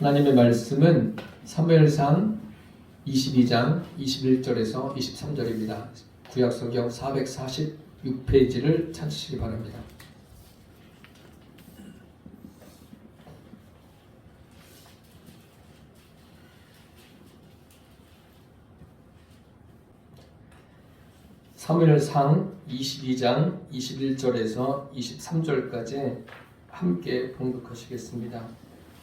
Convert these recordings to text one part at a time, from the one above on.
하나님의 말씀은 사무엘상 22장 21절에서 23절입니다. 구약성경 446페이지를 찾으시기 바랍니다. 사무엘상 22장 21절에서 23절까지 함께 봉독하시겠습니다.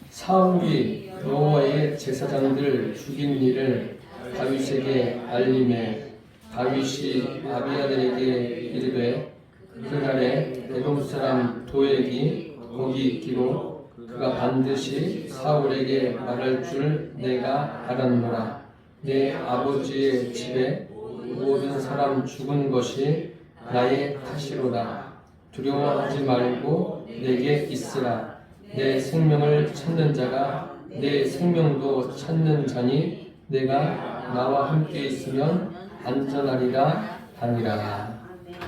사울이 여호와의 제사장들 죽인 일을 다윗에게 알림해 다윗이 아비아들에게 이르되 그날에 에돔 사람 도액이 거기 있기로 그가 반드시 사울에게 말할 줄 내가 알았노라. 내 아버지의 집에 모든 사람 죽은 것이 나의 탓이로다. 두려워하지 말고 내게 있으라. 내 생명을 찾는 자가 내 생명도 찾는 자니 내가 나와 함께 있으면 안전하리라 하니라.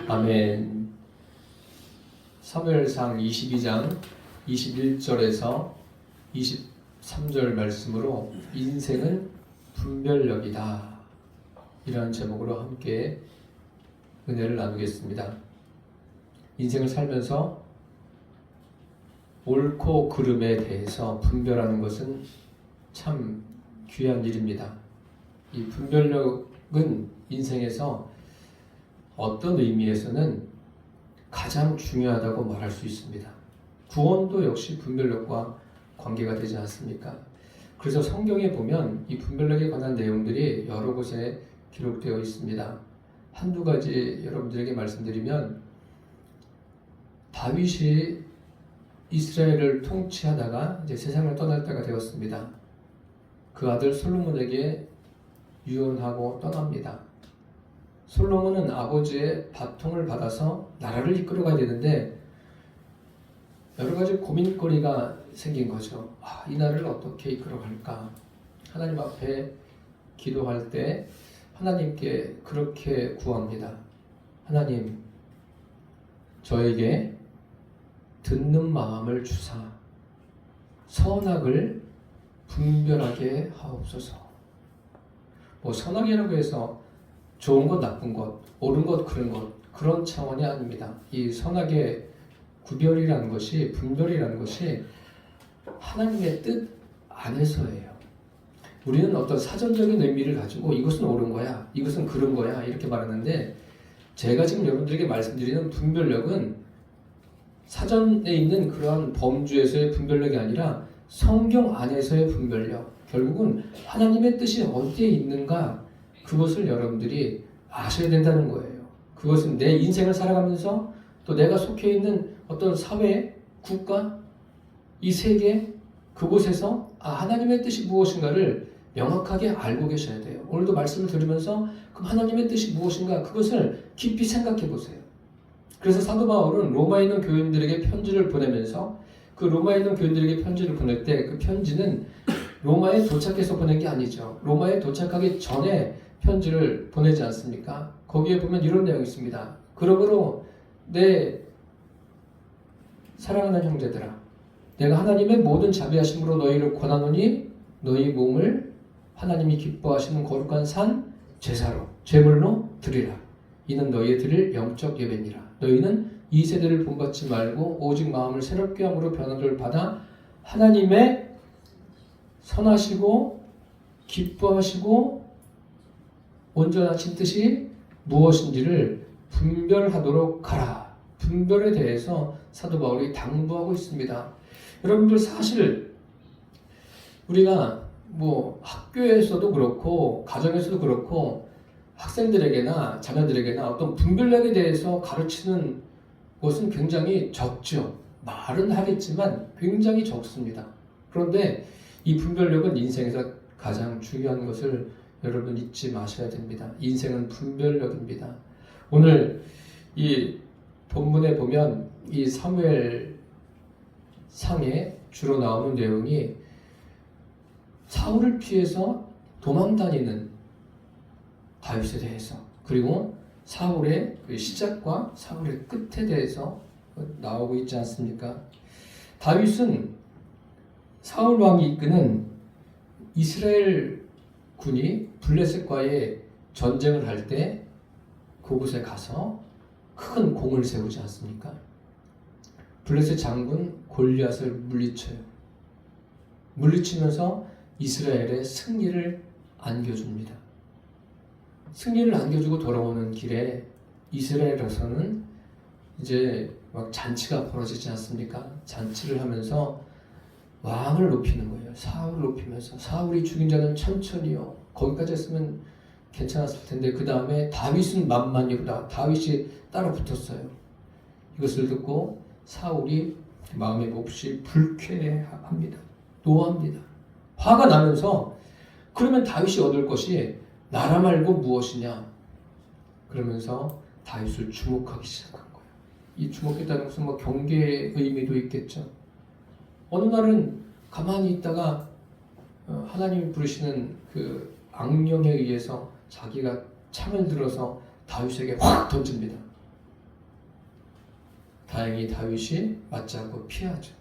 아멘. 사무엘상 22장 21절에서 23절 말씀으로 인생은 분별력이다, 이라는 제목으로 함께 은혜를 나누겠습니다. 인생을 살면서 옳고 그름에 대해서 분별하는 것은 참 귀한 일입니다. 이 분별력은 인생에서 어떤 의미에서는 가장 중요하다고 말할 수 있습니다. 구원도 역시 분별력과 관계가 되지 않습니까? 그래서 성경에 보면 이 분별력에 관한 내용들이 여러 곳에 기록되어 있습니다. 한두 가지 여러분들에게 말씀드리면, 다윗이 이스라엘을 통치하다가 이제 세상을 떠날 때가 되었습니다. 그 아들 솔로몬에게 유언하고 떠납니다. 솔로몬은 아버지의 바통을 받아서 나라를 이끌어가야 되는데 여러 가지 고민거리가 생긴 거죠. 이 나라를 어떻게 이끌어갈까? 하나님 앞에 기도할 때 하나님께 그렇게 구합니다. 하나님, 저에게 듣는 마음을 주사 선악을 분별하게 하옵소서. 선악이라고 해서 좋은 것, 나쁜 것, 옳은 것, 그른 것, 그런 차원이 아닙니다. 이 선악의 구별이라는 것이, 분별이라는 것이 하나님의 뜻 안에서예요. 우리는 어떤 사전적인 의미를 가지고 이것은 옳은 거야, 이것은 그른 거야, 이렇게 말하는데, 제가 지금 여러분들에게 말씀드리는 분별력은 사전에 있는 그러한 범주에서의 분별력이 아니라 성경 안에서의 분별력, 결국은 하나님의 뜻이 어디에 있는가, 그것을 여러분들이 아셔야 된다는 거예요. 그것은 내 인생을 살아가면서 또 내가 속해 있는 어떤 사회, 국가, 이 세계, 그곳에서 하나님의 뜻이 무엇인가를 명확하게 알고 계셔야 돼요. 오늘도 말씀을 들으면서 그럼 하나님의 뜻이 무엇인가, 그것을 깊이 생각해 보세요. 그래서 사도 바울은 로마에 있는 교인들에게 편지를 보내면서 그 로마에 있는 교인들에게 편지를 보낼 때 그 편지는 로마에 도착해서 보낸 게 아니죠. 로마에 도착하기 전에 편지를 보내지 않습니까? 거기에 보면 이런 내용이 있습니다. 그러므로 내 사랑하는 형제들아, 내가 하나님의 모든 자비하심으로 너희를 권하노니 너희 몸을 하나님이 기뻐하시는 거룩한 산 제사로 제물로 드리라. 이는 너희의 드릴 영적 예배니라. 너희는 이 세대를 본받지 말고 오직 마음을 새롭게 함으로 변화를 받아 하나님의 선하시고 기뻐하시고 온전하신 뜻이 무엇인지를 분별하도록 하라. 분별에 대해서 사도 바울이 당부하고 있습니다. 여러분들, 사실 우리가 학교에서도 그렇고 가정에서도 그렇고 학생들에게나 자녀들에게나 어떤 분별력에 대해서 가르치는 것은 굉장히 적죠. 말은 하겠지만 굉장히 적습니다. 그런데 이 분별력은 인생에서 가장 중요한 것을 여러분 잊지 마셔야 됩니다. 인생은 분별력입니다. 오늘 이 본문에 보면 이 사무엘 상에 주로 나오는 내용이 사울을 피해서 도망다니는 다윗에 대해서, 그리고 사울의 그 시작과 사울의 끝에 대해서 나오고 있지 않습니까? 다윗은 사울 왕이 이끄는 이스라엘 군이 블레셋과의 전쟁을 할 때 그곳에 가서 큰 공을 세우지 않습니까? 블레셋 장군 골리앗을 물리쳐요. 물리치면서 이스라엘의 승리를 안겨줍니다. 승리를 안겨주고 돌아오는 길에 이스라엘에서는 이제 막 잔치가 벌어지지 않습니까? 잔치를 하면서 왕을 높이는 거예요. 사울을 높이면서 사울이 죽인 자는 천천히요. 거기까지 했으면 괜찮았을 텐데 그 다음에 다윗은 만만이로다. 다윗이 따라 붙었어요. 이것을 듣고 사울이 마음에 몹시 불쾌해합니다. 노합니다. 화가 나면서 그러면 다윗이 얻을 것이 나라 말고 무엇이냐? 그러면서 다윗을 주목하기 시작한 거예요. 이 주목했다는 것은 뭐 경계의 의미도 있겠죠. 어느 날은 가만히 있다가 하나님이 부르시는 그 악령에 의해서 자기가 창을 들어서 다윗에게 확 던집니다. 다행히 다윗이 맞지 않고 피하죠.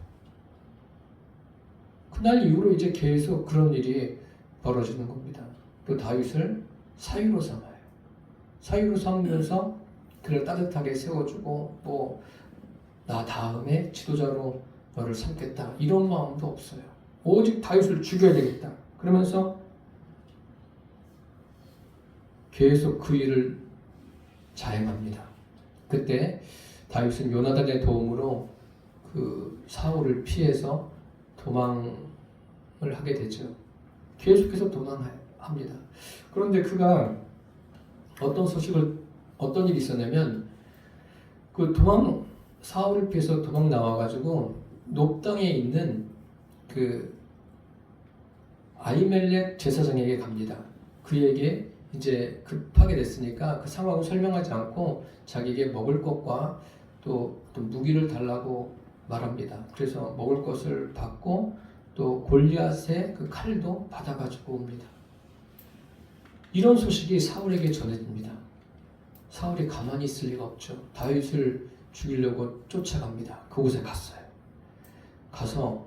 그날 이후로 이제 계속 그런 일이 벌어지는 겁니다. 또 다윗을 사위로 삼아요. 사위로 삼으면서 그를 따뜻하게 세워주고 뭐 나 다음에 지도자로 너를 삼겠다 이런 마음도 없어요. 오직 다윗을 죽여야 되겠다. 그러면서 계속 그 일을 자행합니다. 그때 다윗은 요나단의 도움으로 그 사울을 피해서 도망을 하게 되죠. 계속해서 도망합니다. 그런데 그가 어떤 일이 있었냐면 그 사울을 피해서 도망 나와가지고 높당에 있는 그 아히멜렉 제사장에게 갑니다. 그에게 이제 급하게 됐으니까 그 상황을 설명하지 않고 자기에게 먹을 것과 또 무기를 달라고 말합니다. 그래서 먹을 것을 받고 또 골리앗의 그 칼도 받아가지고 옵니다. 이런 소식이 사울에게 전해집니다. 사울이 가만히 있을 리가 없죠. 다윗을 죽이려고 쫓아갑니다. 그곳에 갔어요. 가서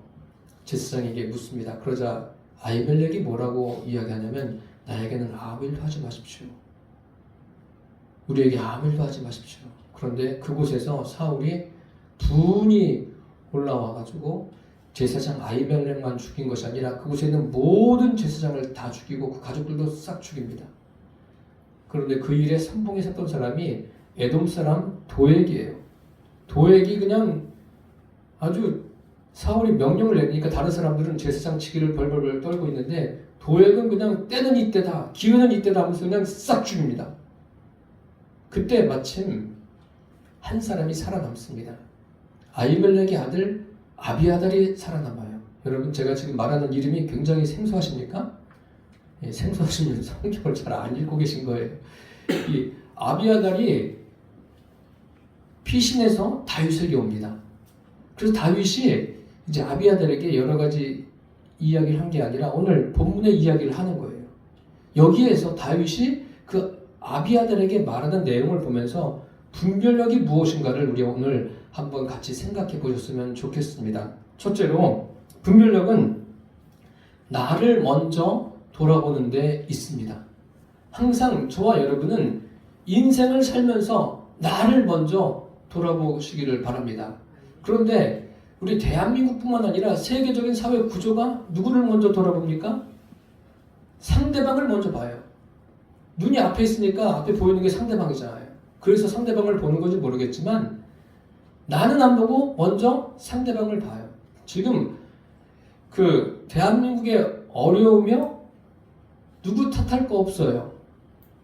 제사장에게 묻습니다. 그러자 아히멜렉이 뭐라고 이야기하냐면 나에게는 아무 일도 하지 마십시오. 우리에게 아무 일도 하지 마십시오. 그런데 그곳에서 사울이 분이 올라와가지고 제사장 아히멜렉만 죽인 것이 아니라 그곳에 있는 모든 제사장을 다 죽이고 그 가족들도 싹 죽입니다. 그런데 그 일에 선봉했었던 사람이 에돔 사람 도액이에요. 도액이 그냥 아주 사울이 명령을 내니까 다른 사람들은 제사장 치기를 벌벌 떨고 있는데 도액은 그냥 때는 이때다, 기회는 이때다 하면서 그냥 싹 죽입니다. 그때 마침 한 사람이 살아남습니다. 아히멜렉의 아들 아비아달이 살아남아요. 여러분 제가 지금 말하는 이름이 굉장히 생소하십니까? 예, 생소하시면 성경을 잘 안 읽고 계신 거예요. 이 아비아달이 피신해서 다윗에게 옵니다. 그래서 다윗이 이제 아비아달에게 여러 가지 이야기를 한 게 아니라 오늘 본문의 이야기를 하는 거예요. 여기에서 다윗이 그 아비아달에게 말하는 내용을 보면서 분별력이 무엇인가를 우리 오늘 한번 같이 생각해 보셨으면 좋겠습니다. 첫째로 분별력은 나를 먼저 돌아보는 데 있습니다. 항상 저와 여러분은 인생을 살면서 나를 먼저 돌아보시기를 바랍니다. 그런데 우리 대한민국뿐만 아니라 세계적인 사회 구조가 누구를 먼저 돌아봅니까? 상대방을 먼저 봐요. 눈이 앞에 있으니까 앞에 보이는 게 상대방이잖아요. 그래서 상대방을 보는 건지 모르겠지만 나는 안 보고 먼저 상대방을 봐요. 지금 그 대한민국의 어려우며 누구 탓할 거 없어요.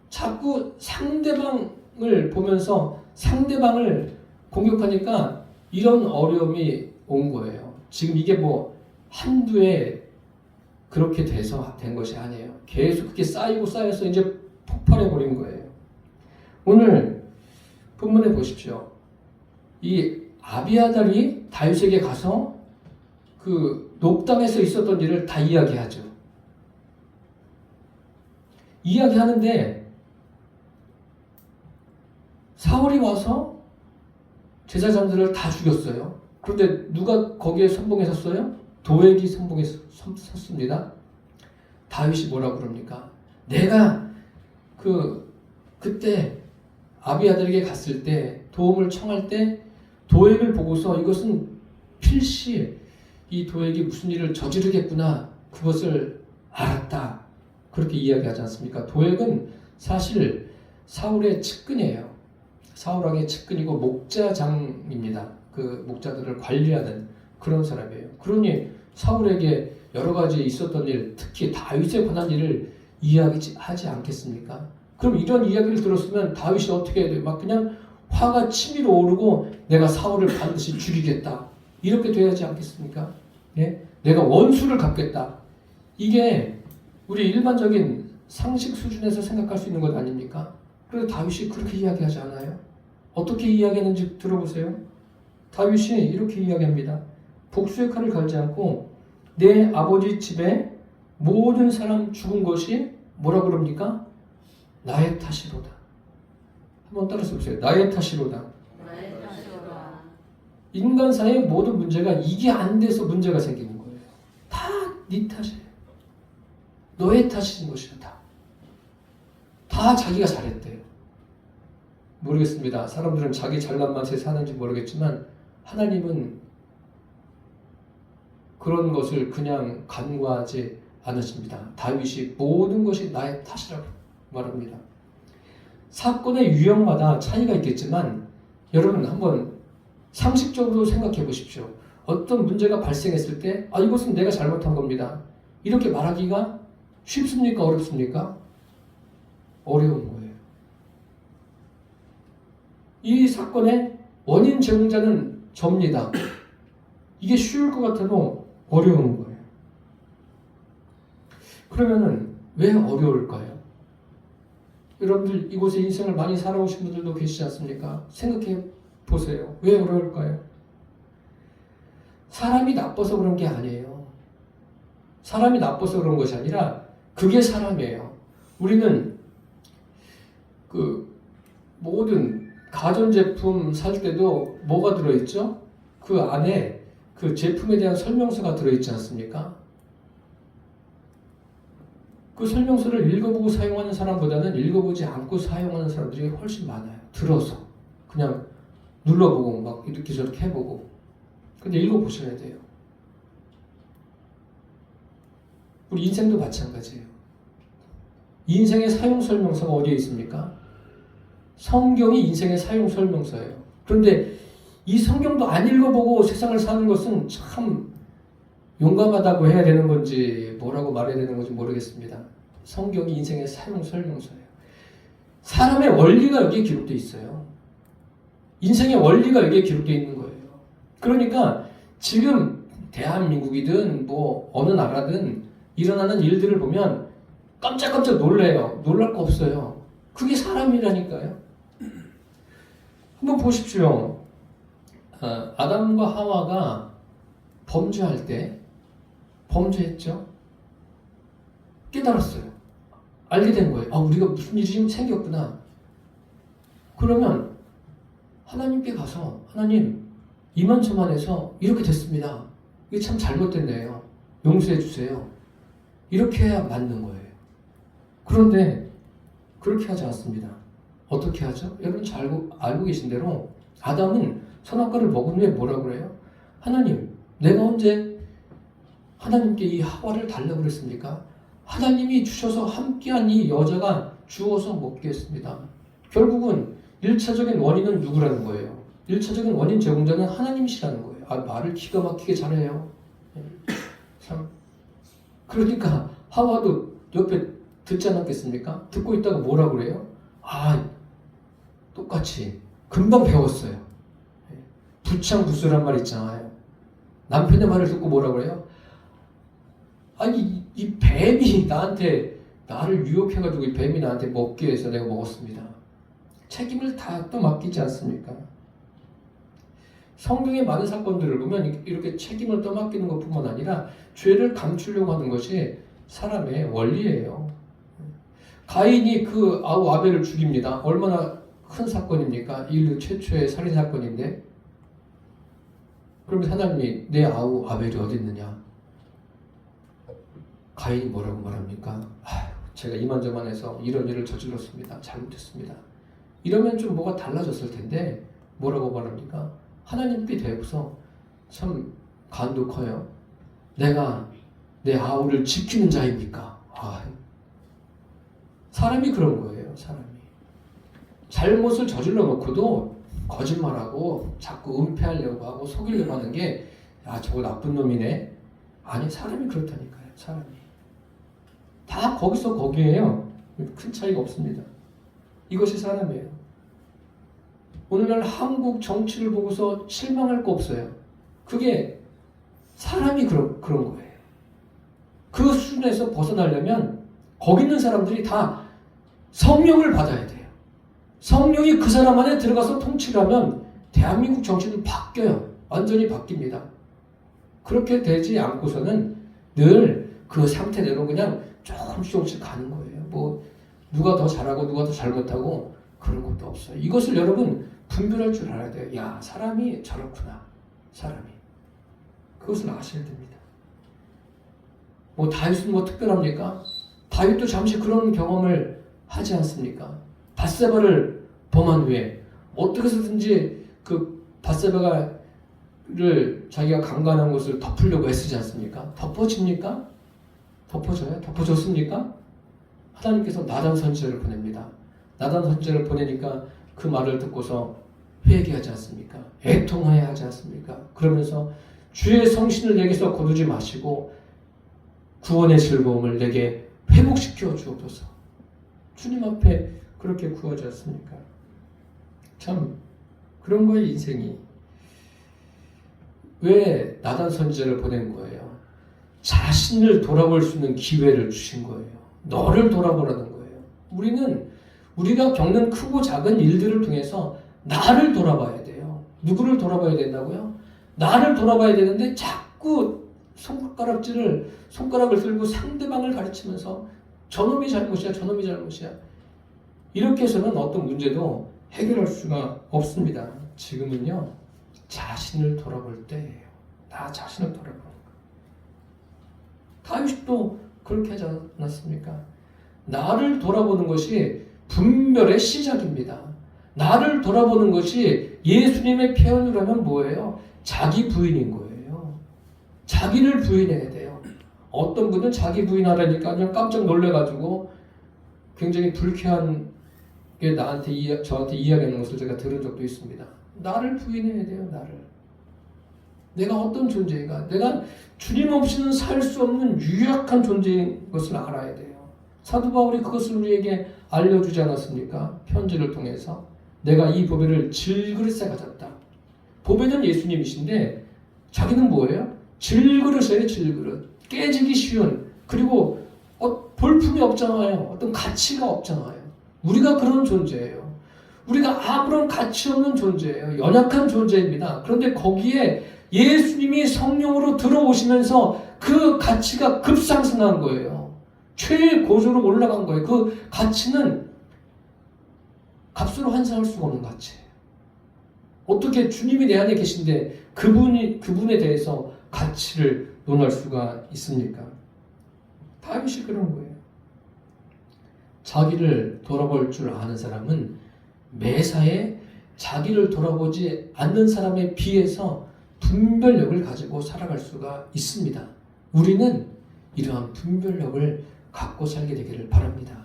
자꾸 상대방을 보면서 상대방을 공격하니까 이런 어려움이 온 거예요. 지금 이게 뭐 한두해 그렇게 돼서 된 것이 아니에요. 계속 그렇게 쌓여서 이제 폭발해 버린 거예요. 오늘 본문에 보십시오. 이 아비아달이 다윗에게 가서 그 녹당에서 있었던 일을 다 이야기하죠. 이야기하는데 사울이 와서 제사장들을 다 죽였어요. 그런데 누가 거기에 선봉했었어요? 도액이 선봉에 섰습니다. 다윗이 뭐라고 그럽니까? 내가 그때 아비아들에게 갔을 때 도움을 청할 때 도액을 보고서 이것은 필시 이 도액이 무슨 일을 저지르겠구나 그것을 알았다. 그렇게 이야기하지 않습니까? 도액은 사실 사울의 측근이에요. 사울왕의 측근이고 목자장입니다. 그 목자들을 관리하는 그런 사람이에요. 그러니 사울에게 여러 가지 있었던 일, 특히 다윗에 관한 일을 이야기하지 않겠습니까? 그럼 이런 이야기를 들었으면 다윗이 어떻게 해야 돼요? 막 그냥 화가 치밀어 오르고 내가 사울을 반드시 죽이겠다. 이렇게 돼야지 않겠습니까? 예? 내가 원수를 갚겠다. 이게 우리 일반적인 상식 수준에서 생각할 수 있는 것 아닙니까? 그래서 다윗이 그렇게 이야기하지 않아요? 어떻게 이야기하는지 들어보세요. 다윗이 이렇게 이야기합니다. 복수의 칼을 갈지 않고 내 아버지 집에 모든 사람 죽은 것이 뭐라 그럽니까? 나의 탓이로다. 한번 따라서 보세요. 나의 탓이로다. 나의 탓이로다. 인간사의 모든 문제가 이게 안 돼서 문제가 생기는 거예요. 다 네 탓이에요. 너의 탓인 것이다. 다 자기가 잘했대요. 모르겠습니다. 사람들은 자기 잘난 맛에 사는지 모르겠지만 하나님은 그런 것을 그냥 간과하지 않으십니다. 다윗이 모든 것이 나의 탓이라고 말합니다. 사건의 유형마다 차이가 있겠지만 여러분 한번 상식적으로 생각해 보십시오. 어떤 문제가 발생했을 때 이것은 내가 잘못한 겁니다. 이렇게 말하기가 쉽습니까? 어렵습니까? 어려운 거예요. 이 사건의 원인 제공자는 접니다. 이게 쉬울 것 같아도 어려운 거예요. 그러면은 왜 어려울까요? 여러분들 이곳에 인생을 많이 살아오신 분들도 계시지 않습니까? 생각해 보세요. 왜 어려울까요? 사람이 나빠서 그런 게 아니에요. 사람이 나빠서 그런 것이 아니라 그게 사람이에요. 우리는 그 모든 가전제품 살 때도 뭐가 들어있죠? 그 안에 그 제품에 대한 설명서가 들어있지 않습니까? 그 설명서를 읽어보고 사용하는 사람보다는 읽어보지 않고 사용하는 사람들이 훨씬 많아요. 들어서 그냥 눌러보고 막 이렇게 저렇게 해보고. 근데 읽어보셔야 돼요. 우리 인생도 마찬가지예요. 인생의 사용 설명서가 어디에 있습니까? 성경이 인생의 사용 설명서예요. 그런데 이 성경도 안 읽어보고 세상을 사는 것은 참 용감하다고 해야 되는 건지 뭐라고 말해야 되는 건지 모르겠습니다. 성경이 인생의 사용 설명서예요. 사람의 원리가 여기에 기록되어 있어요. 인생의 원리가 여기에 기록되어 있는 거예요. 그러니까 지금 대한민국이든 뭐 어느 나라든 일어나는 일들을 보면 깜짝깜짝 놀래요. 놀랄 거 없어요. 그게 사람이라니까요. 한번 보십시오. 아담과 하와가 범죄할 때 범죄했죠. 깨달았어요. 알게 된 거예요. 우리가 무슨 일이 좀 생겼구나. 그러면 하나님께 가서 하나님 이만저만해서 이렇게 됐습니다. 이게 참 잘못됐네요. 용서해 주세요. 이렇게 해야 맞는 거예요. 그런데 그렇게 하지 않습니다. 어떻게 하죠? 여러분 잘 알고 계신 대로 아담은 선악과를 먹은 후에 뭐라고 그래요? 하나님, 내가 언제 하나님께 이 하와를 달라고 그랬습니까? 하나님이 주셔서 함께한 이 여자가 주어서 먹게 했습니다. 결국은 1차적인 원인은 누구라는 거예요? 1차적인 원인 제공자는 하나님이시라는 거예요. 말을 기가 막히게 잘해요. 참. 그러니까 하와도 옆에 듣지 않았겠습니까? 듣고 있다가 뭐라고 그래요? 똑같이 금방 배웠어요. 부창부수란 말 있잖아요. 남편의 말을 듣고 뭐라고 그래요? 이 뱀이 나를 유혹해가지고 이 뱀이 나한테 먹기 위해서 내가 먹었습니다. 책임을 다 또 맡기지 않습니까? 성경의 많은 사건들을 보면 이렇게 책임을 떠맡기는 것뿐만 아니라 죄를 감추려고 하는 것이 사람의 원리예요. 가인이 그 아우 아벨을 죽입니다. 얼마나 큰 사건입니까? 인류 최초의 살인 사건인데. 그러면 하나님이 내 아우 아벨이 어디 있느냐? 가인이 뭐라고 말합니까? 제가 이만저만해서 이런 일을 저질렀습니다. 잘못했습니다. 이러면 좀 뭐가 달라졌을 텐데 뭐라고 말합니까? 하나님께 대고서 참 간도 커요. 내가 내 아우를 지키는 자입니까? 사람이 그런 거예요. 사람이 잘못을 저질러 놓고도 거짓말하고 자꾸 은폐하려고 하고 속이려고 하는 게 저거 나쁜 놈이네. 아니, 사람이 그렇다니까요. 사람이 다 거기서 거기에요. 큰 차이가 없습니다. 이것이 사람이에요. 오늘날 한국 정치를 보고서 실망할 거 없어요. 그게 사람이 그런 거예요. 그 수준에서 벗어나려면 거기 있는 사람들이 다 성령을 받아야 돼요. 성령이 그 사람 안에 들어가서 통치를 하면 대한민국 정치는 바뀌어요. 완전히 바뀝니다. 그렇게 되지 않고서는 늘 그 상태대로 그냥 조금씩 가는 거예요. 뭐 누가 더 잘하고 누가 더 잘못하고 그런 것도 없어요. 이것을 여러분 분별할 줄 알아야 돼요. 야, 사람이 저렇구나. 사람이. 그것을 아셔야 됩니다. 뭐 다윗은 뭐 특별합니까? 다윗도 잠시 그런 경험을 하지 않습니까? 밧세바를 범한 후에 어떻게 해서든지 그 밧세바를 자기가 강간한 것을 덮으려고 애쓰지 않습니까? 덮어집니까? 덮어져요? 덮어졌습니까? 하나님께서 나단 선지자를 보냅니다. 나단 선지자를 보내니까 그 말을 듣고서 회개하지 않습니까? 애통해야 하지 않습니까? 그러면서 주의 성신을 내게서 거두지 마시고 구원의 즐거움을 내게 회복시켜 주옵소서. 주님 앞에 그렇게 구하지 않습니까? 참 그런 거예요. 인생이. 왜 나단 선지자를 보낸 거예요? 자신을 돌아볼 수 있는 기회를 주신 거예요. 너를 돌아보라는 거예요. 우리가 겪는 크고 작은 일들을 통해서 나를 돌아봐야 돼요. 누구를 돌아봐야 된다고요? 나를 돌아봐야 되는데 자꾸 손가락을 들고 상대방을 가르치면서 저놈이 잘못이야, 저놈이 잘못이야. 이렇게 해서는 어떤 문제도 해결할 수가 없습니다. 지금은요, 자신을 돌아볼 때예요. 나 자신을 돌아보는 거예요. 다윗도 그렇게 하지 않았습니까? 나를 돌아보는 것이 분별의 시작입니다. 나를 돌아보는 것이 예수님의 표현으로 하면 뭐예요? 자기 부인인 거예요. 자기를 부인해야 돼요. 어떤 분은 자기 부인하라니까 그냥 깜짝 놀래가지고 굉장히 불쾌한 게 저한테 이야기하는 것을 제가 들은 적도 있습니다. 나를 부인해야 돼요. 나를. 내가 어떤 존재인가? 내가 주님 없이는 살 수 없는 유약한 존재인 것을 알아야 돼요. 사도 바울이 그것을 우리에게 알려주지 않았습니까? 편지를 통해서. 내가 이 보배를 질그릇에 가졌다. 보배는 예수님이신데 자기는 뭐예요? 질그릇이에요. 질그릇. 깨지기 쉬운, 그리고 볼품이 없잖아요. 어떤 가치가 없잖아요. 우리가 그런 존재예요. 우리가 아무런 가치 없는 존재예요. 연약한 존재입니다. 그런데 거기에 예수님이 성령으로 들어오시면서 그 가치가 급상승한 거예요. 최고조로 올라간 거예요. 그 가치는 값으로 환산할 수가 없는 가치예요. 어떻게 주님이 내 안에 계신데 그분에 대해서 가치를 논할 수가 있습니까? 다윗이 그런 거예요. 자기를 돌아볼 줄 아는 사람은 매사에 자기를 돌아보지 않는 사람에 비해서 분별력을 가지고 살아갈 수가 있습니다. 우리는 이러한 분별력을 갖고 살게 되기를 바랍니다.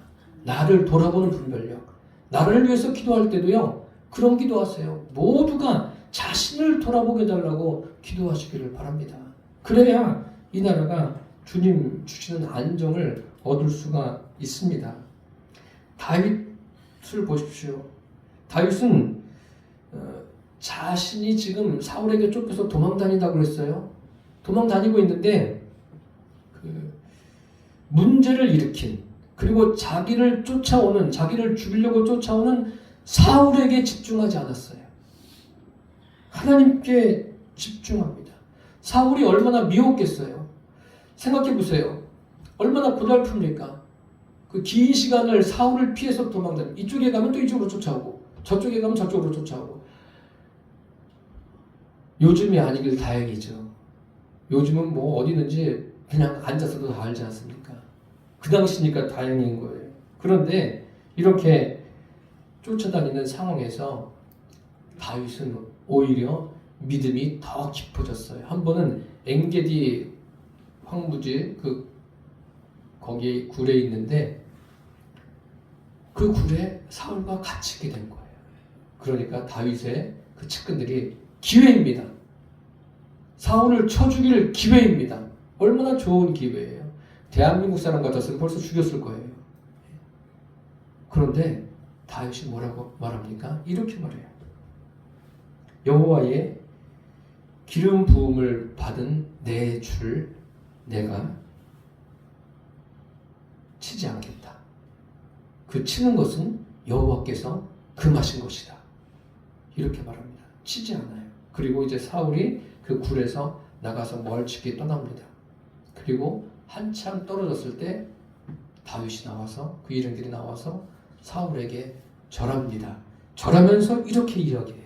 나를 돌아보는 분별력. 나를 위해서 기도할 때도요, 그런 기도하세요. 모두가 자신을 돌아보게 해달라고 기도하시기를 바랍니다. 그래야 이 나라가 주님 주시는 안정을 얻을 수가 있습니다. 다윗을 보십시오. 다윗은 자신이 지금 사울에게 쫓겨서 도망다닌다고 그랬어요. 도망다니고 있는데 문제를 일으킨, 그리고 자기를 죽이려고 쫓아오는 사울에게 집중하지 않았어요. 하나님께 집중합니다. 사울이 얼마나 미웠겠어요. 생각해 보세요. 얼마나 고달픕니까? 그 긴 시간을 사울을 피해서 도망다니고, 이쪽에 가면 또 이쪽으로 쫓아오고, 저쪽에 가면 저쪽으로 쫓아오고. 요즘이 아니길 다행이죠. 요즘은 뭐 어디든지 그냥 앉아서도 다 알지 않습니까? 그 당시니까 다행인 거예요. 그런데 이렇게 쫓아다니는 상황에서 다윗은 오히려 믿음이 더 깊어졌어요. 한 번은 엔게디 황무지 거기 굴에 있는데 그 굴에 사울과 같이 있게 된 거예요. 그러니까 다윗의 그 측근들이 기회입니다. 사울을 쳐 죽일 기회입니다. 얼마나 좋은 기회예요. 대한민국 사람 같았으면 벌써 죽였을 거예요. 그런데 다윗이 뭐라고 말합니까? 이렇게 말해요. 여호와의 기름 부음을 받은 내 줄 내가 치지 않겠다. 그 치는 것은 여호와께서 금하신 것이다. 이렇게 말합니다. 치지 않아요. 그리고 이제 사울이 그 굴에서 나가서 멀찍이 떠납니다. 그리고 한참 떨어졌을 때 다윗이 나와서 그 일행들이 나와서 사울에게 절합니다. 절하면서 이렇게 이야기해요.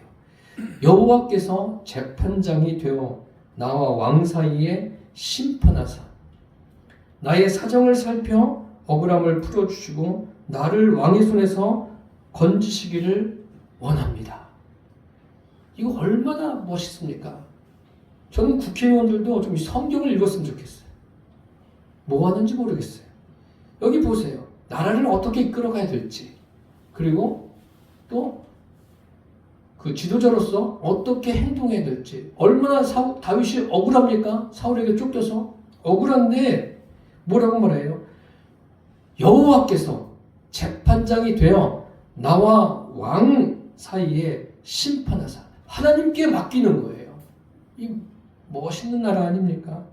여호와께서 재판장이 되어 나와 왕 사이에 심판하사 나의 사정을 살펴 억울함을 풀어주시고 나를 왕의 손에서 건지시기를 원합니다. 이거 얼마나 멋있습니까? 저는 국회의원들도 좀 성경을 읽었으면 좋겠어요. 뭐 하는지 모르겠어요. 여기 보세요. 나라를 어떻게 이끌어가야 될지, 그리고 또 그 지도자로서 어떻게 행동해야 될지, 얼마나 다윗이 억울합니까? 사울에게 쫓겨서 억울한데 뭐라고 말해요? 여호와께서 재판장이 되어 나와 왕 사이에 심판하사, 하나님께 맡기는 거예요. 이 멋있는 나라 아닙니까?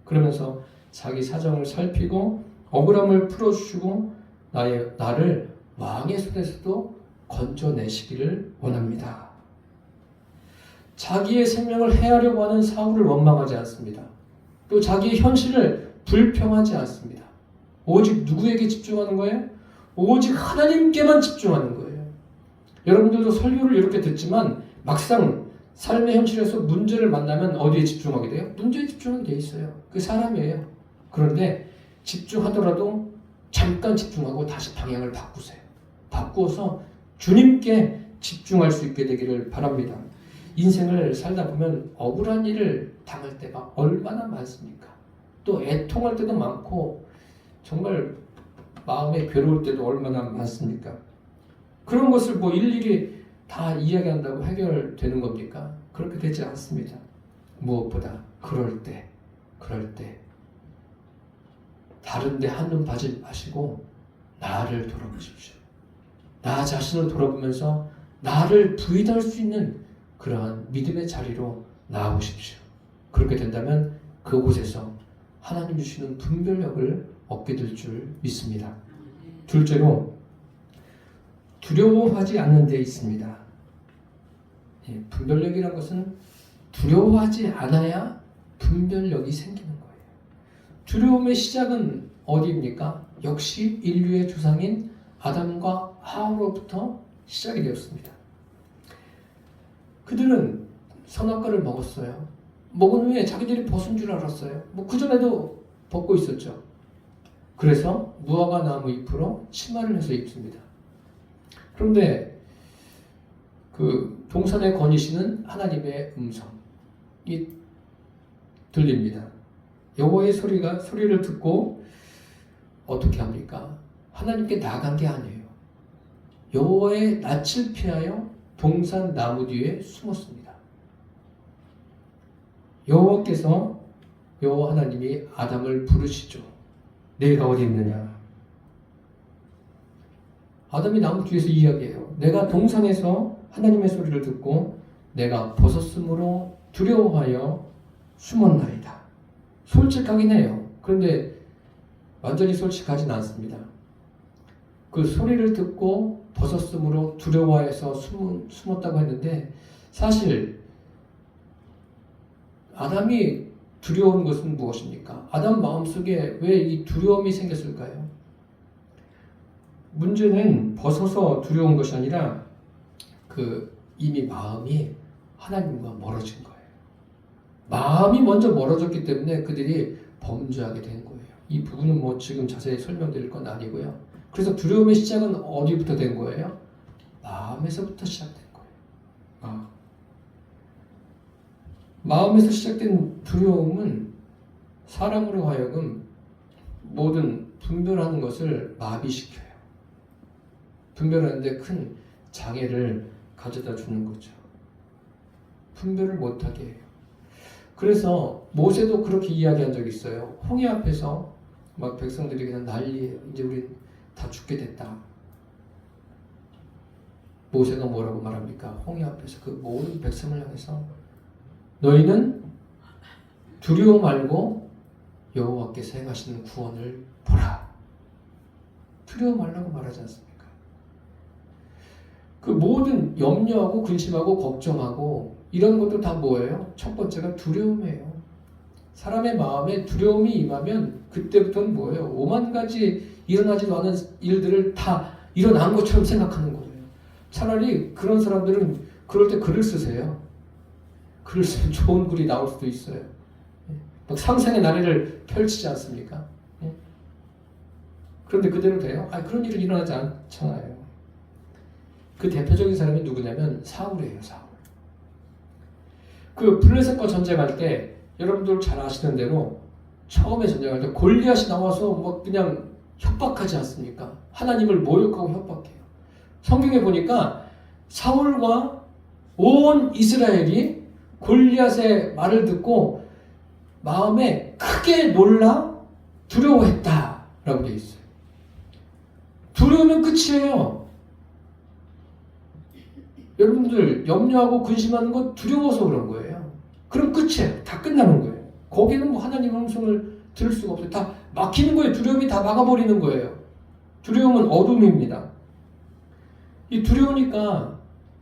그러면서 자기 사정을 살피고 억울함을 풀어주시고 나를 왕의 손에서도 건져내시기를 원합니다. 자기의 생명을 해하려고 하는 사울을 원망하지 않습니다. 또 자기의 현실을 불평하지 않습니다. 오직 누구에게 집중하는 거예요? 오직 하나님께만 집중하는 거예요. 여러분들도 설교를 이렇게 듣지만 막상 삶의 현실에서 문제를 만나면 어디에 집중하게 돼요? 문제에 집중하게 돼 있어요. 그 사람이에요. 그런데 집중하더라도 잠깐 집중하고 다시 방향을 바꾸세요. 바꾸어서 주님께 집중할 수 있게 되기를 바랍니다. 인생을 살다 보면 억울한 일을 당할 때가 얼마나 많습니까? 또 애통할 때도 많고 정말 마음에 괴로울 때도 얼마나 많습니까? 그런 것을 뭐 일일이 다 이야기한다고 해결되는 겁니까? 그렇게 되지 않습니다. 무엇보다 그럴 때 다른 데 한눈 파지 마시고 나를 돌아보십시오. 나 자신을 돌아보면서 나를 부인할 수 있는 그러한 믿음의 자리로 나아오십시오. 그렇게 된다면 그곳에서 하나님 주시는 분별력을 얻게 될 줄 믿습니다. 둘째로 두려워하지 않는 데 있습니다. 분별력이라는 것은 두려워하지 않아야 분별력이 생기는 거예요. 두려움의 시작은 어디입니까? 역시 인류의 조상인 아담과 하와로부터 시작이 되었습니다. 그들은 선악과를 먹었어요. 먹은 후에 자기들이 벗은 줄 알았어요. 뭐 그전에도 벗고 있었죠. 그래서 무화과 나무 잎으로 치마를 해서 입습니다. 그런데 그 동산에 거니시는 하나님의 음성이 들립니다. 여호와의 소리를 듣고 어떻게 합니까? 하나님께 나간 게 아니에요. 여호와의 낯을 피하여 동산 나무 뒤에 숨었습니다. 여호와 하나님이 아담을 부르시죠. 내가 어디 있느냐? 아담이 나무 뒤에서 이야기해요. 내가 동산에서 하나님의 소리를 듣고 내가 벗었으므로 두려워하여 숨었나이다. 솔직하긴 해요. 그런데 완전히 솔직하진 않습니다. 그 소리를 듣고 벗었으므로 두려워해서 숨었다고 했는데 사실 아담이 두려운 것은 무엇입니까? 아담 마음속에 왜 이 두려움이 생겼을까요? 문제는 벗어서 두려운 것이 아니라 이미 마음이 하나님과 멀어진 거예요. 마음이 먼저 멀어졌기 때문에 그들이 범죄하게 된 거예요. 이 부분은 뭐 지금 자세히 설명드릴 건 아니고요. 그래서 두려움의 시작은 어디부터 된 거예요? 마음에서부터 시작된 거예요. 마음에서 시작된 두려움은 사람으로 하여금 모든 분별하는 것을 마비시켜요. 분별하는데 큰 장애를 가져다 주는 거죠. 분별을 못하게 해요. 그래서 모세도 그렇게 이야기한 적이 있어요. 홍해 앞에서 막 백성들이 그냥 난리예요. 이제 우리 다 죽게 됐다. 모세가 뭐라고 말합니까? 홍해 앞에서 그 모든 백성을 향해서 너희는 두려워 말고 여호와께서 행하시는 구원을 보라. 두려워 말라고 말하지 않습니까? 그 모든 염려하고 근심하고 걱정하고 이런 것도 다 뭐예요? 첫 번째가 두려움이에요. 사람의 마음에 두려움이 임하면 그때부터는 뭐예요? 오만 가지 일어나지도 않은 일들을 다 일어난 것처럼 생각하는 거예요. 차라리 그런 사람들은 그럴 때 글을 쓰세요. 글을 쓰면 좋은 글이 나올 수도 있어요. 막 상상의 나래를 펼치지 않습니까? 그런데 그대로 돼요? 그런 일은 일어나지 않잖아요. 그 대표적인 사람이 누구냐면 사울이에요. 사울. 그 블레셋과 전쟁할 때 여러분들 잘 아시는 대로 처음에 전쟁할 때 골리앗이 나와서 막 그냥 협박하지 않습니까? 하나님을 모욕하고 협박해요. 성경에 보니까 사울과 온 이스라엘이 골리앗의 말을 듣고 마음에 크게 놀라 두려워했다라고 되어 있어요. 두려우면 끝이에요. 여러분들 염려하고 근심하는 거 두려워서 그런 거예요. 그럼 끝이에요. 다 끝나는 거예요. 거기는 뭐 하나님의 음성을 들을 수가 없어요. 다 막히는 거예요. 두려움이 다 막아버리는 거예요. 두려움은 어둠입니다. 이 두려우니까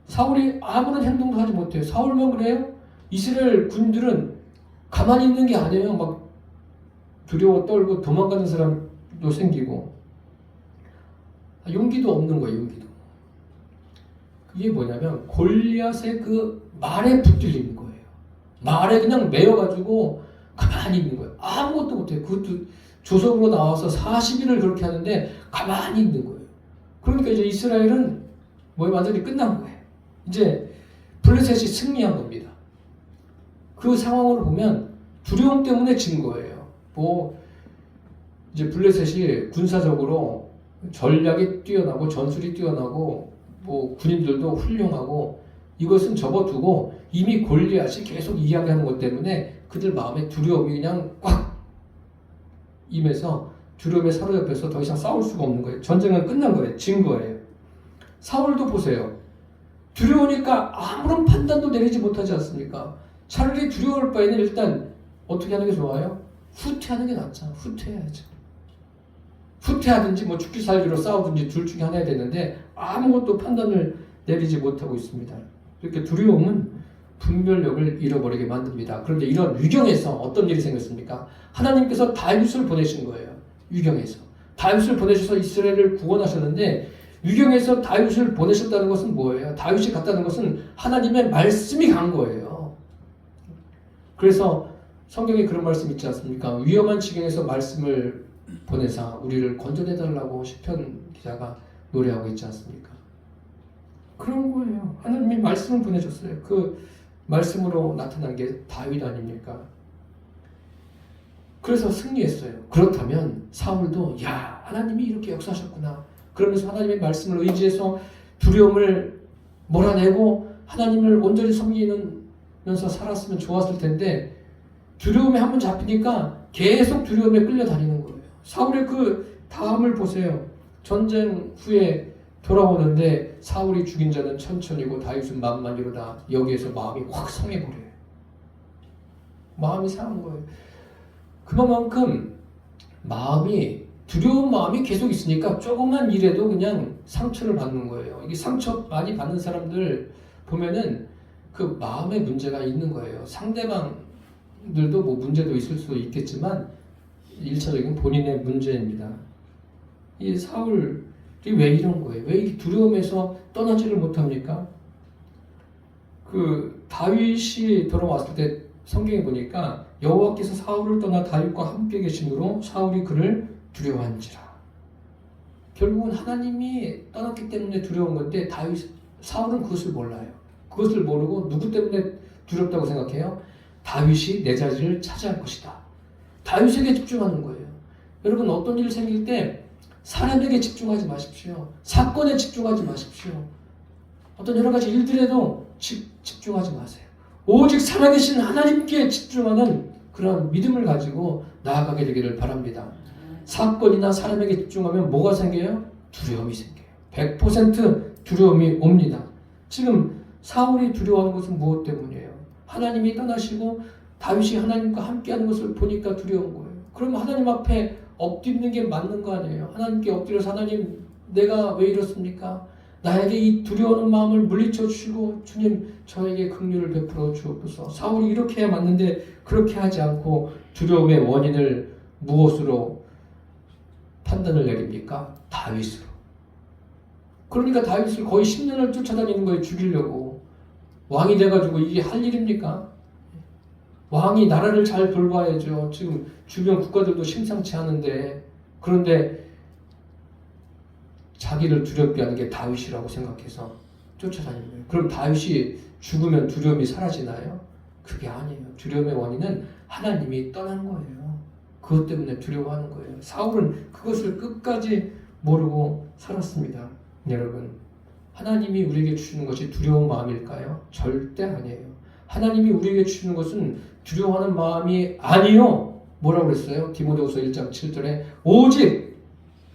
사울이 아무런 행동도 하지 못해요. 사울만 그래요? 이스라엘 군들은 가만히 있는 게 아니에요. 막 두려워 떨고 도망가는 사람도 생기고 용기도 없는 거예요. 용기도. 그게 뭐냐면 골리앗의 그 말에 붙들리는 거예요. 말에 그냥 매여가지고 가만히 있는 거예요. 아무것도 못해요. 그것도 조석으로 나와서 40일을 그렇게 하는데 가만히 있는 거예요. 그러니까 이제 이스라엘은 완전히 끝난 거예요. 이제 블레셋이 승리한 겁니다. 그 상황을 보면 두려움 때문에 진 거예요. 이제 블레셋이 군사적으로 전략이 뛰어나고 전술이 뛰어나고 군인들도 훌륭하고 이것은 접어두고 이미 골리앗이 계속 이야기하는 것 때문에 그들 마음에 두려움이 그냥 꽉 임해서 두려움에 사로잡혀서 더 이상 싸울 수가 없는 거예요. 전쟁은 끝난 거예요. 진 거예요. 사울도 보세요. 두려우니까 아무런 판단도 내리지 못하지 않습니까? 차라리 두려울 바에는 일단 어떻게 하는 게 좋아요? 후퇴하는 게 낫잖아. 후퇴해야죠. 후퇴하든지 죽기 살기로 싸우든지 둘 중에 하나 해야 되는데 아무것도 판단을 내리지 못하고 있습니다. 이렇게 두려움은 분별력을 잃어버리게 만듭니다. 그런데 이런 위경에서 어떤 일이 생겼습니까? 하나님께서 다윗을 보내신 거예요. 위경에서. 다윗을 보내셔서 이스라엘을 구원하셨는데 위경에서 다윗을 보내셨다는 것은 뭐예요? 다윗이 갔다는 것은 하나님의 말씀이 간 거예요. 그래서 성경에 그런 말씀 있지 않습니까? 위험한 지경에서 말씀을 보내사 우리를 건져내달라고 시편 기자가 노래하고 있지 않습니까? 그런 거예요. 하나님이 말씀을 보내셨어요. 그 말씀으로 나타난 게 다윗 아닙니까? 그래서 승리했어요. 그렇다면 사울도 하나님이 이렇게 역사하셨구나. 그러면서 하나님의 말씀을 의지해서 두려움을 몰아내고 하나님을 온전히 섬기면서 살았으면 좋았을 텐데 두려움에 한번 잡히니까 계속 두려움에 끌려다니는 거예요. 사울의 그 다음을 보세요. 전쟁 후에 돌아오는데 사울이 죽인 자는 천천히고 다윗은 만만이로다. 여기에서 마음이 확 상해버려요. 마음이 상한 거예요. 그만큼 두려운 마음이 계속 있으니까 조금만 일해도 그냥 상처를 받는 거예요. 이게 상처 많이 받는 사람들 보면은 그 마음에 문제가 있는 거예요. 상대방들도 문제도 있을 수 있겠지만 1차적인 본인의 문제입니다. 이 사울이 왜 이런 거예요? 왜 이 두려움에서 떠나지를 못합니까? 그 다윗이 돌아왔을 때 성경에 보니까 여호와께서 사울을 떠나 다윗과 함께 계심으로 사울이 그를 두려워한지라. 결국은 하나님이 떠났기 때문에 두려운 건데 사울은 그것을 몰라요. 그것을 모르고 누구 때문에 두렵다고 생각해요? 다윗이 내 자리를 차지할 것이다. 다윗에게 집중하는 거예요. 여러분 어떤 일 생길 때 사람에게 집중하지 마십시오. 사건에 집중하지 마십시오. 어떤 여러 가지 일들에도 집중하지 마세요. 오직 살아계신 하나님께 집중하는 그런 믿음을 가지고 나아가게 되기를 바랍니다. 사건이나 사람에게 집중하면 뭐가 생겨요? 두려움이 생겨요. 100% 두려움이 옵니다. 지금 사울이 두려워하는 것은 무엇 때문이에요? 하나님이 떠나시고 다윗이 하나님과 함께하는 것을 보니까 두려운 거예요. 그럼 하나님 앞에 엎드리는 게 맞는 거 아니에요? 하나님께 엎드려서 하나님 내가 왜 이렇습니까? 나에게 이 두려워하는 마음을 물리쳐 주시고 주님 저에게 긍휼을 베풀어 주옵소서. 사울이 이렇게 해야 맞는데 그렇게 하지 않고 두려움의 원인을 무엇으로 판단을 내립니까? 다윗으로. 그러니까 다윗을 거의 10년을 쫓아다니는 거예요. 죽이려고. 왕이 돼가지고 이게 할 일입니까? 왕이 나라를 잘 돌봐야죠. 지금 주변 국가들도 심상치 않은데 그런데 자기를 두렵게 하는 게 다윗이라고 생각해서 쫓아다니는 거예요. 그럼 다윗이 죽으면 두려움이 사라지나요? 그게 아니에요. 두려움의 원인은 하나님이 떠난 거예요. 그것 때문에 두려워하는 거예요. 사울은 그것을 끝까지 모르고 살았습니다. 여러분, 하나님이 우리에게 주시는 것이 두려운 마음일까요? 절대 아니에요. 하나님이 우리에게 주시는 것은 두려워하는 마음이 아니요. 뭐라고 그랬어요? 디모데후서 1장 7절에 오직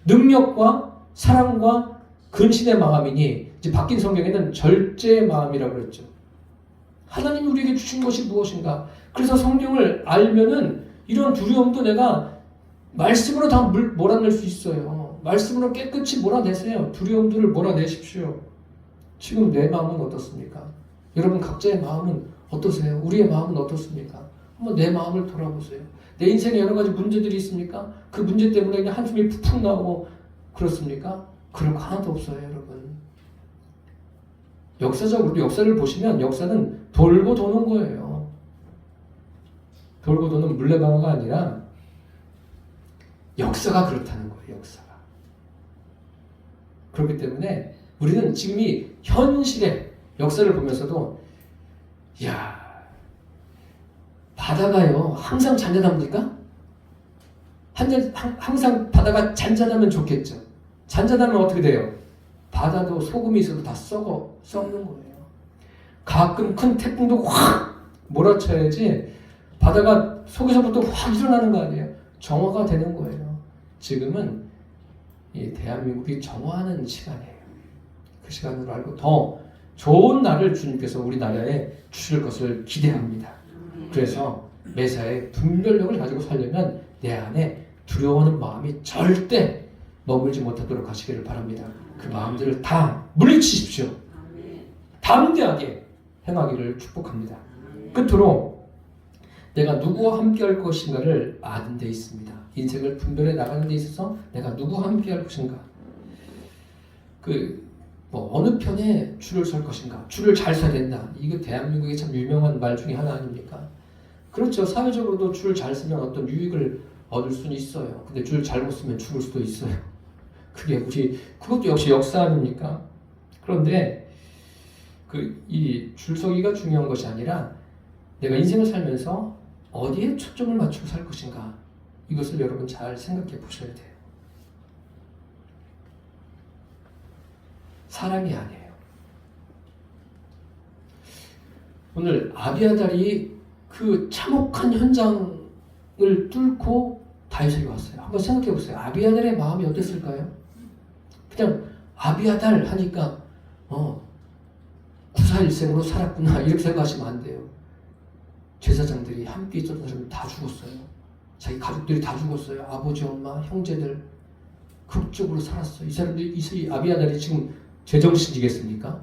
능력과 사랑과 근신의 마음이니, 이제 바뀐 성경에는 절제의 마음이라고 그랬죠. 하나님이 우리에게 주신 것이 무엇인가? 그래서 성경을 알면은 이런 두려움도 내가 말씀으로 다 몰아낼 수 있어요. 말씀으로 깨끗이 몰아내세요. 두려움들을 몰아내십시오. 지금 내 마음은 어떻습니까? 여러분 각자의 마음은 어떠세요? 우리의 마음은 어떻습니까? 한번 내 마음을 돌아보세요. 내 인생에 여러 가지 문제들이 있습니까? 그 문제 때문에 그냥 한숨이 푹푹 나오고 그렇습니까? 그럴 거 하나도 없어요, 여러분. 역사적으로 역사를 보시면 역사는 돌고 도는 거예요. 돌고 도는 물레방아가 아니라 역사가 그렇다는 거예요, 역사가. 그렇기 때문에 우리는 지금 이 현실의 역사를 보면서도 야, 바다가요 항상 잔잔합니까? 항상 바다가 잔잔하면 좋겠죠. 잔잔하면 어떻게 돼요? 바다도 소금이 있어도 다 썩는 거예요. 가끔 큰 태풍도 확 몰아쳐야지 바다가 속에서부터 확 일어나는 거 아니에요? 정화가 되는 거예요. 지금은 이 대한민국이 정화하는 시간이에요. 그 시간으로 알고 더 좋은 날을 주님께서 우리나라에 주실 것을 기대합니다. 그래서 매사에 분별력을 가지고 살려면 내 안에 두려워하는 마음이 절대 머물지 못하도록 하시기를 바랍니다. 그 마음들을 다 물리치십시오. 담대하게 행하기를 축복합니다. 끝으로 내가 누구와 함께 할 것인가를 아는 데 있습니다. 인생을 분별해 나가는 데 있어서 내가 누구와 함께 할 것인가, 어느 편에 줄을 설 것인가, 줄을 잘 서야 된다. 이거 대한민국의 참 유명한 말 중에 하나 아닙니까? 그렇죠. 사회적으로도 줄을 잘 쓰면 어떤 유익을 얻을 수는 있어요. 근데 줄 잘못 쓰면 죽을 수도 있어요. 그것도 역시 역사 아닙니까? 그런데 이 줄서기가 중요한 것이 아니라 내가 인생을 살면서 어디에 초점을 맞추고 살 것인가, 이것을 여러분 잘 생각해 보셔야 돼요. 사람이 아니에요. 오늘 아비아달이 그 참혹한 현장을 뚫고 다윗에게 왔어요. 한번 생각해 보세요. 아비아달의 마음이 어땠을까요? 그냥 아비아달 하니까 구사일생으로 살았구나 이렇게 생각하시면 안 돼요. 제사장들이 함께 있었던 사람이 다 죽었어요. 자기 가족들이 다 죽었어요. 아버지, 엄마, 형제들 극적으로 살았어요. 이 사람들이, 이 아비아달이 지금 제정신이겠습니까?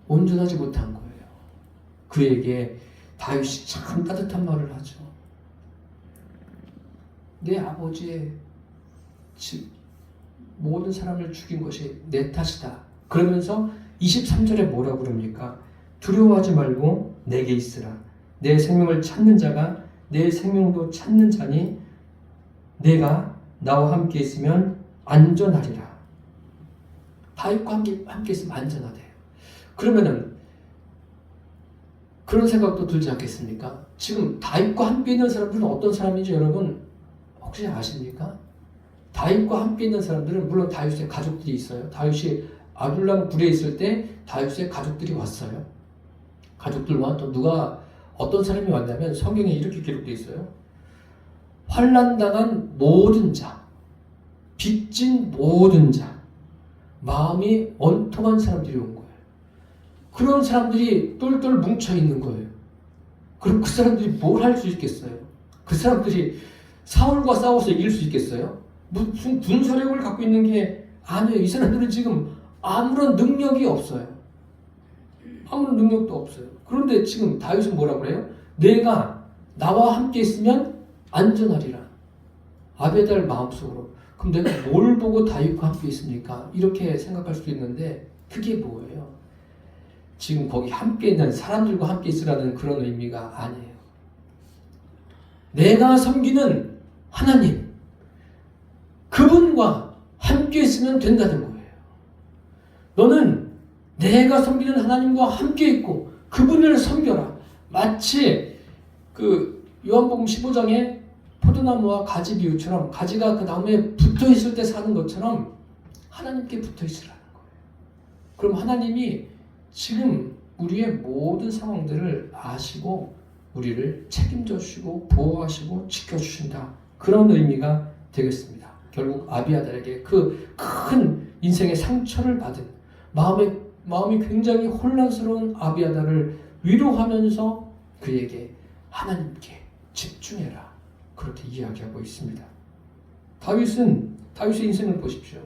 온전하지 못한 거예요. 그에게 다윗이 참 따뜻한 말을 하죠. 내 아버지의 집 모든 사람을 죽인 것이 내 탓이다. 그러면서 23절에 뭐라고 그럽니까? 두려워하지 말고 내게 있으라. 내 생명을 찾는 자가 내 생명도 찾는 자니 내가 나와 함께 있으면 안전하리라. 다윗과 함께 있으면 안전하대요. 그러면은 그런 생각도 들지 않겠습니까? 지금 다윗과 함께 있는 사람들은 어떤 사람인지 여러분 혹시 아십니까? 다윗과 함께 있는 사람들은 물론 다윗의 가족들이 있어요. 다윗이 아둘람 굴에 있을 때 다윗의 가족들이 왔어요. 가족들과 또 누가 어떤 사람이 왔냐면 성경에 이렇게 기록되어 있어요. 환난당한 모든 자, 빚진 모든 자, 마음이 원통한 사람들이 온 거예요. 그런 사람들이 똘똘 뭉쳐 있는 거예요. 그럼 그 사람들이 뭘 할 수 있겠어요? 그 사람들이 사울과 싸워서 이길 수 있겠어요? 무슨 군사력을 갖고 있는 게 아니에요. 이 사람들은 지금 아무런 능력이 없어요. 아무런 능력도 없어요. 그런데 지금 다윗은 뭐라고 그래요? 내가 나와 함께 있으면 안전하리라. 아비아달 마음속으로. 그럼 내가 뭘 보고 다윗과 함께 있습니까? 이렇게 생각할 수도 있는데 그게 뭐예요? 지금 거기 함께 있는 사람들과 함께 있으라는 그런 의미가 아니에요. 내가 섬기는 하나님, 그분과 함께 있으면 된다는 거예요. 너는 내가 섬기는 하나님과 함께 있고 그분을 섬겨라. 마치 그 요한복음 15장에 포도나무와 가지 비유처럼 가지가 그 나무에 붙어 있을 때 사는 것처럼 하나님께 붙어 있으라는 거예요. 그럼 하나님이 지금 우리의 모든 상황들을 아시고 우리를 책임져 주시고 보호하시고 지켜주신다. 그런 의미가 되겠습니다. 결국 아비아달에게 그 큰 인생의 상처를 받은 마음이 굉장히 혼란스러운 아비아달을 위로하면서 그에게 하나님께 집중해라. 그렇게 이야기하고 있습니다. 다윗의 인생을 보십시오.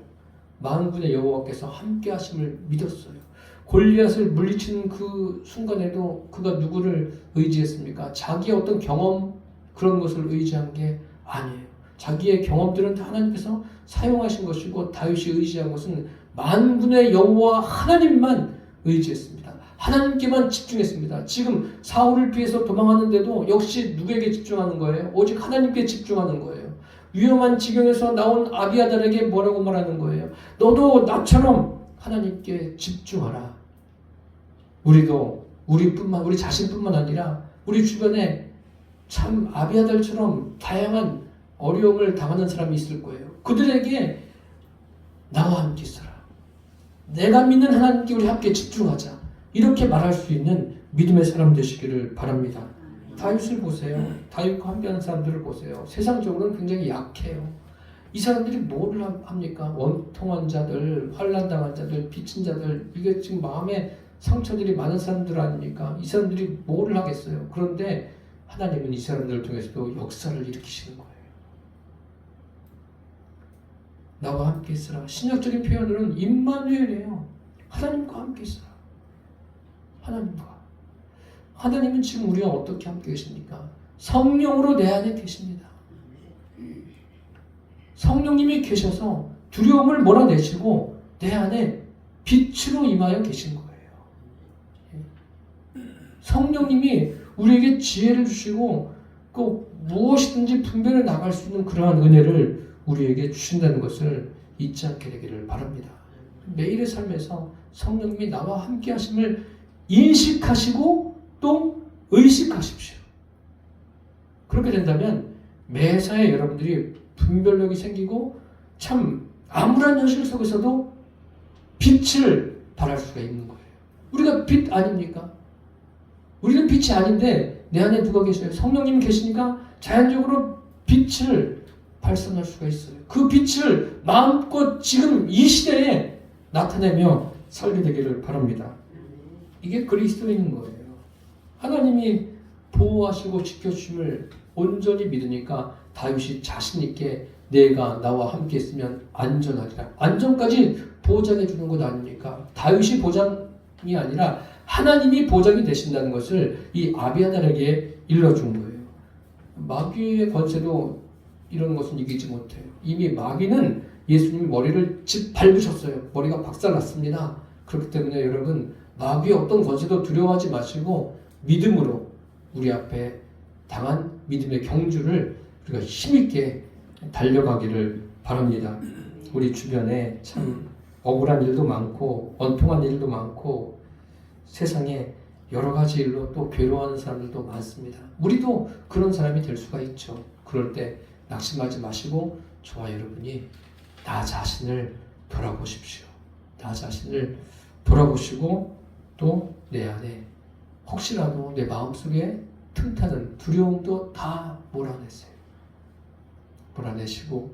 만군의 여호와께서 함께 하심을 믿었어요. 골리앗을 물리치는 그 순간에도 그가 누구를 의지했습니까? 자기의 어떤 경험 그런 것을 의지한 게 아니에요. 자기의 경험들은 다 하나님께서 사용하신 것이고 다윗이 의지한 것은 만군의 여호와 하나님만 의지했습니다. 하나님께만 집중했습니다. 지금 사울을 피해서 도망하는데도 역시 누구에게 집중하는 거예요? 오직 하나님께 집중하는 거예요. 위험한 지경에서 나온 아비아달에게 뭐라고 말하는 거예요? 너도 나처럼 하나님께 집중하라. 우리도 우리 자신뿐만 아니라 우리 주변에 참 아비아달처럼 다양한 어려움을 당하는 사람이 있을 거예요. 그들에게 나와 함께 있어라. 내가 믿는 하나님께 우리 함께 집중하자. 이렇게 말할 수 있는 믿음의 사람 되시기를 바랍니다. 다윗을 보세요. 다윗과 함께하는 사람들을 보세요. 세상적으로는 굉장히 약해요. 이 사람들이 뭐를 합니까? 원통한 자들, 환난당한 자들, 빚진 자들, 이게 지금 마음에 상처들이 많은 사람들 아닙니까? 이 사람들이 뭐를 하겠어요? 그런데 하나님은 이 사람들을 통해서도 역사를 일으키시는 거예요. 나와 함께 있으라. 신약적인 표현으로는 임마누엘이에요. 하나님과 함께 있으라. 하나님과. 하나님은 지금 우리와 어떻게 함께 계십니까? 성령으로 내 안에 계십니다. 성령님이 계셔서 두려움을 몰아내시고 내 안에 빛으로 임하여 계신 거예요. 성령님이 우리에게 지혜를 주시고 꼭 무엇이든지 분별해 나갈 수 있는 그러한 은혜를 우리에게 주신다는 것을 잊지 않게 되기를 바랍니다. 매일의 삶에서 성령님이 나와 함께 하심을 인식하시고 또 의식하십시오. 그렇게 된다면 매사에 여러분들이 분별력이 생기고 참 암울한 현실 속에서도 빛을 발할 수가 있는 거예요. 우리가 빛 아닙니까? 우리는 빛이 아닌데 내 안에 누가 계셔요? 성령님이 계시니까 자연적으로 빛을 발산할 수가 있어요. 그 빛을 마음껏 지금 이 시대에 나타내며 살게 되기를 바랍니다. 이게 그리스도인인 거예요. 하나님이 보호하시고 지켜주심을 온전히 믿으니까 다윗이 자신 있게 내가 나와 함께 있으면 안전하리라. 안전까지 보장해 주는 것 아닙니까? 다윗이 보장이 아니라 하나님이 보장이 되신다는 것을 이 아비아달에게 일러준 거예요. 마귀의 권세도 이런 것은 이기지 못해요. 이미 마귀는 예수님이 머리를 밟으셨어요. 머리가 박살났습니다. 그렇기 때문에 여러분 마귀의 어떤 권세도 두려워하지 마시고 믿음으로 우리 앞에 당한 믿음의 경주를 우리가 힘있게 달려가기를 바랍니다. 우리 주변에 참 억울한 일도 많고 원통한 일도 많고 세상에 여러 가지 일로 또 괴로워하는 사람들도 많습니다. 우리도 그런 사람이 될 수가 있죠. 그럴 때 낙심하지 마시고 저와 여러분이 나 자신을 돌아보십시오. 나 자신을 돌아보시고 또 내 안에 혹시라도 내 마음속에 틈타는 두려움도 다 몰아내세요. 몰아내시고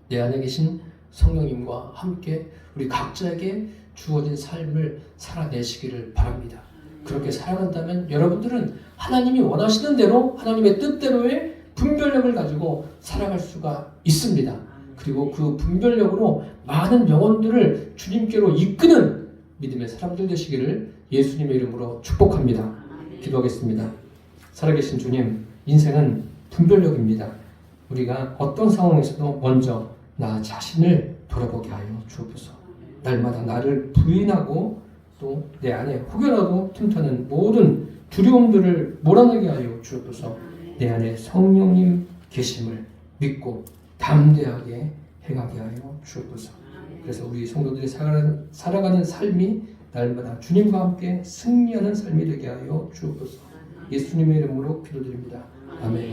내 안에 계신 성령님과 함께 우리 각자에게 주어진 삶을 살아내시기를 바랍니다. 그렇게 살아간다면 여러분들은 하나님이 원하시는 대로 하나님의 뜻대로의 분별력을 가지고 살아갈 수가 있습니다. 그리고 그 분별력으로 많은 영혼들을 주님께로 이끄는 믿음의 사람들 되시기를 예수님의 이름으로 축복합니다. 기도하겠습니다. 살아계신 주님, 인생은 분별력입니다. 우리가 어떤 상황에서도 먼저 나 자신을 돌아보게 하여 주옵소서. 날마다 나를 부인하고 또 내 안에 혹여라도 틈타는 모든 두려움들을 몰아내게 하여 주옵소서. 내 안에 성령님 계심을 믿고 담대하게 행하게 하여 주옵소서. 그래서 우리 성도들이 살아가는 삶이 날마다 주님과 함께 승리하는 삶이 되게 하여 주옵소서. 예수님의 이름으로 기도드립니다. 아멘.